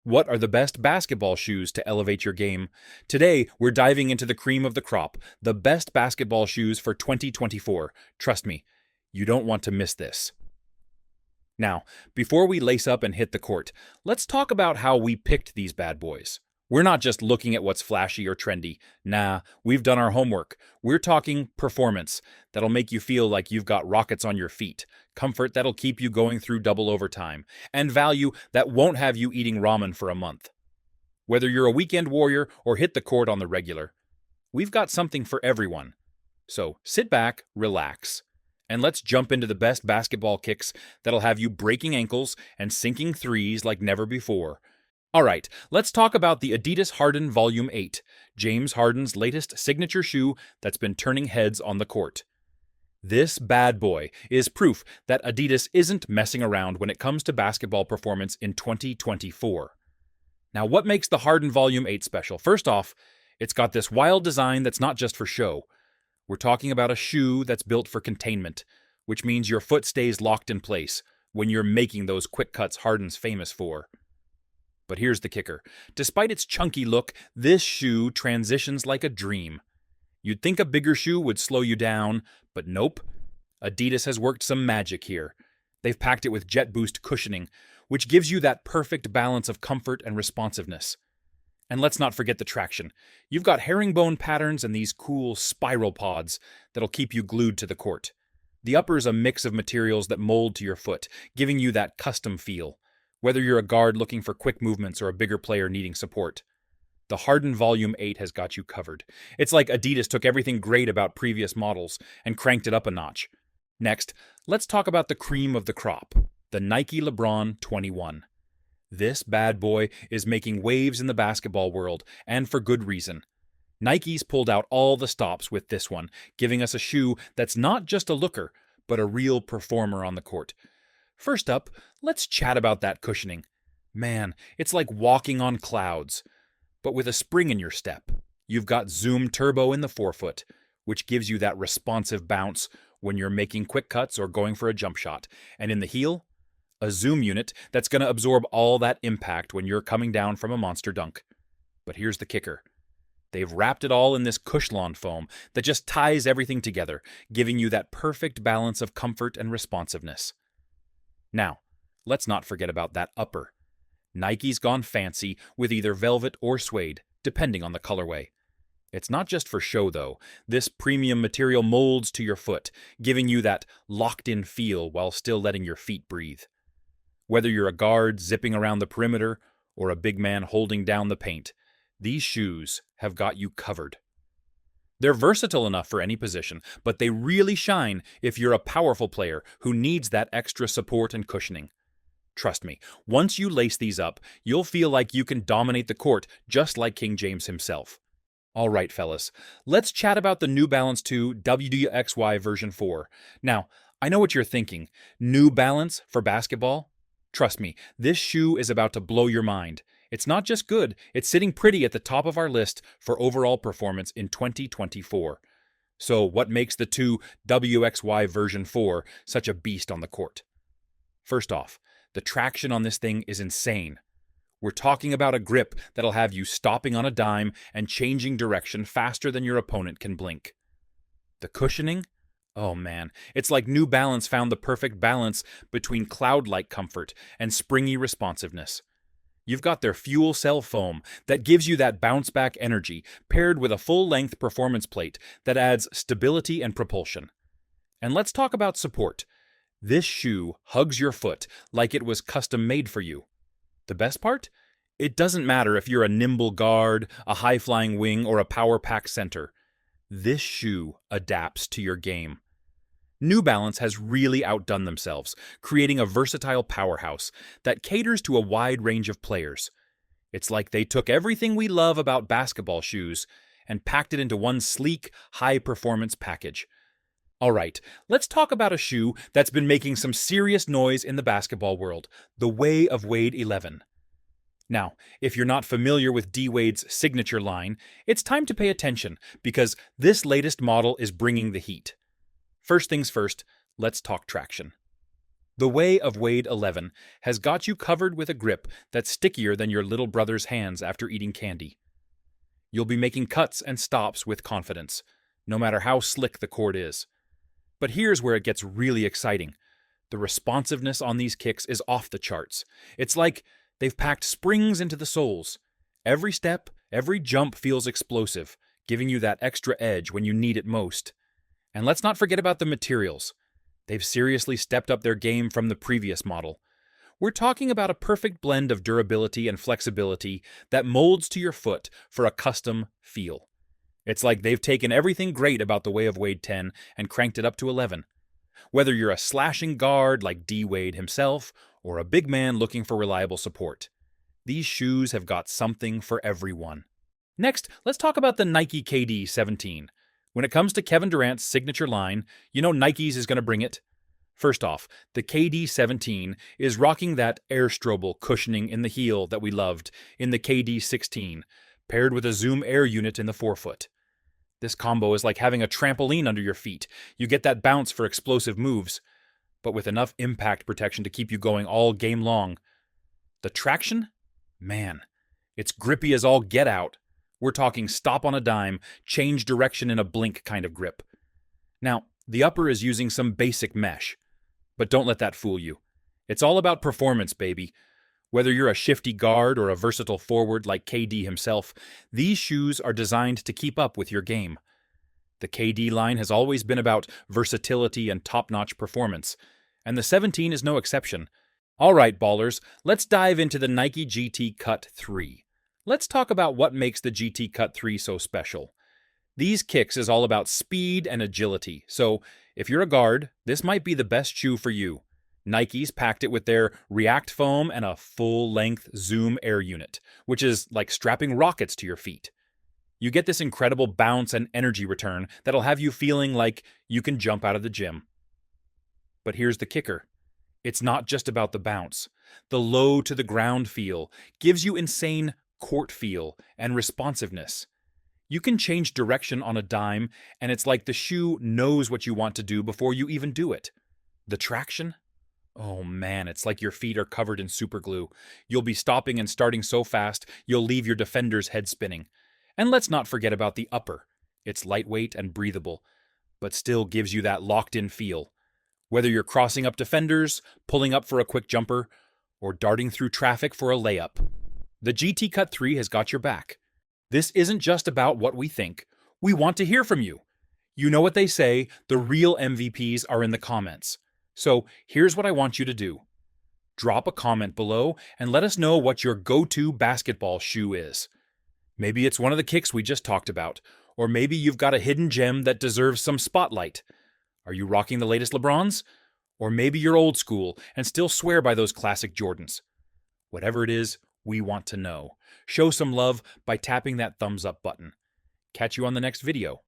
What are the best basketball shoes to elevate your game? Today, we're diving into the cream of the crop, the best basketball shoes for 2024. Trust me, you don't want to miss this. Now, before we lace up and hit the court, let's talk about how we picked these bad boys. We're not just looking at what's flashy or trendy. Nah, we've done our homework. We're talking performance that'll make you feel like you've got rockets on your feet, comfort that'll keep you going through double overtime, and value that won't have you eating ramen for a month. Whether you're a weekend warrior or hit the court on the regular, we've got something for everyone. So sit back, relax, and let's jump into the best basketball kicks that'll have you breaking ankles and sinking threes like never before. Alright, let's talk about the Adidas Harden Volume 8, James Harden's latest signature shoe that's been turning heads on the court. This bad boy is proof that Adidas isn't messing around when it comes to basketball performance in 2024. Now, what makes the Harden Volume 8 special? First off, it's got this wild design that's not just for show. We're talking about a shoe that's built for containment, which means your foot stays locked in place when you're making those quick cuts Harden's famous for. But here's the kicker. Despite its chunky look, this shoe transitions like a dream. You'd think a bigger shoe would slow you down, but nope. Adidas has worked some magic here. They've packed it with Jet Boost cushioning, which gives you that perfect balance of comfort and responsiveness. And let's not forget the traction. You've got herringbone patterns and these cool spiral pods that'll keep you glued to the court. The upper is a mix of materials that mold to your foot, giving you that custom feel, whether you're a guard looking for quick movements or a bigger player needing support. The Harden Volume 8 has got you covered. It's like Adidas took everything great about previous models and cranked it up a notch. Next, let's talk about the cream of the crop, the Nike LeBron 21. This bad boy is making waves in the basketball world, and for good reason. Nike's pulled out all the stops with this one, giving us a shoe that's not just a looker, but a real performer on the court. First up, let's chat about that cushioning. Man, it's like walking on clouds, but with a spring in your step. You've got Zoom Turbo in the forefoot, which gives you that responsive bounce when you're making quick cuts or going for a jump shot. And in the heel, a Zoom unit that's going to absorb all that impact when you're coming down from a monster dunk. But here's the kicker. They've wrapped it all in this Cushlon foam that just ties everything together, giving you that perfect balance of comfort and responsiveness. Now, let's not forget about that upper. Nike's gone fancy with either velvet or suede, depending on the colorway. It's not just for show, though. This premium material molds to your foot, giving you that locked-in feel while still letting your feet breathe. Whether you're a guard zipping around the perimeter or a big man holding down the paint, these shoes have got you covered. They're versatile enough for any position, but they really shine if you're a powerful player who needs that extra support and cushioning. Trust me, once you lace these up, you'll feel like you can dominate the court just like King James himself. All right, fellas, let's chat about the New Balance 2 WXY V4. Now, I know what you're thinking. New Balance for basketball? Trust me, this shoe is about to blow your mind. It's not just good, it's sitting pretty at the top of our list for overall performance in 2024. So what makes the 2 WXY V4 such a beast on the court? First off, the traction on this thing is insane. We're talking about a grip that'll have you stopping on a dime and changing direction faster than your opponent can blink. The cushioning? Oh man, it's like New Balance found the perfect balance between cloud-like comfort and springy responsiveness. You've got their fuel cell foam that gives you that bounce-back energy, paired with a full-length performance plate that adds stability and propulsion. And let's talk about support. This shoe hugs your foot like it was custom-made for you. The best part? It doesn't matter if you're a nimble guard, a high-flying wing, or a power-pack center. This shoe adapts to your game. New Balance has really outdone themselves, creating a versatile powerhouse that caters to a wide range of players. It's like they took everything we love about basketball shoes and packed it into one sleek, high-performance package. All right, let's talk about a shoe that's been making some serious noise in the basketball world, the Way of Wade 11. Now, if you're not familiar with D-Wade's signature line, it's time to pay attention because this latest model is bringing the heat. First things first, let's talk traction. The Way of Wade 11 has got you covered with a grip that's stickier than your little brother's hands after eating candy. You'll be making cuts and stops with confidence, no matter how slick the court is. But here's where it gets really exciting. The responsiveness on these kicks is off the charts. It's like they've packed springs into the soles. Every step, every jump feels explosive, giving you that extra edge when you need it most. And let's not forget about the materials. They've seriously stepped up their game from the previous model. We're talking about a perfect blend of durability and flexibility that molds to your foot for a custom feel. It's like they've taken everything great about the Way of Wade 10 and cranked it up to 11. Whether you're a slashing guard like D. Wade himself, or a big man looking for reliable support, these shoes have got something for everyone. Next, let's talk about the Nike KD 17. When it comes to Kevin Durant's signature line, you know Nike's is going to bring it. First off, the KD 17 is rocking that Air Strobel cushioning in the heel that we loved in the KD 16, paired with a Zoom Air unit in the forefoot. This combo is like having a trampoline under your feet. You get that bounce for explosive moves, but with enough impact protection to keep you going all game long. The traction? Man, it's grippy as all get out. We're talking stop on a dime, change direction in a blink kind of grip. Now, the upper is using some basic mesh, but don't let that fool you. It's all about performance, baby. Whether you're a shifty guard or a versatile forward like KD himself, these shoes are designed to keep up with your game. The KD line has always been about versatility and top-notch performance, and the 17 is no exception. All right, ballers, let's dive into the Nike GT Cut 3. Let's talk about what makes the GT Cut 3 so special. These kicks is all about speed and agility, so if you're a guard, this might be the best shoe for you. Nike's packed it with their React foam and a full-length Zoom Air unit, which is like strapping rockets to your feet. You get this incredible bounce and energy return that'll have you feeling like you can jump out of the gym. But here's the kicker. It's not just about the bounce. The low-to-the-ground feel gives you insane court feel and responsiveness. You can change direction on a dime, and it's like the shoe knows what you want to do before you even do it. The traction? Oh man, it's like your feet are covered in superglue. You'll be stopping and starting so fast, you'll leave your defender's head spinning. And let's not forget about the upper. It's lightweight and breathable, but still gives you that locked-in feel. Whether you're crossing up defenders, pulling up for a quick jumper, or darting through traffic for a layup, the GT Cut 3 has got your back. This isn't just about what we think. We want to hear from you. You know what they say, the real MVPs are in the comments. So here's what I want you to do. Drop a comment below and let us know what your go-to basketball shoe is. Maybe it's one of the kicks we just talked about, or maybe you've got a hidden gem that deserves some spotlight. Are you rocking the latest LeBrons? Or maybe you're old school and still swear by those classic Jordans. Whatever it is, we want to know. Show some love by tapping that thumbs up button. Catch you on the next video.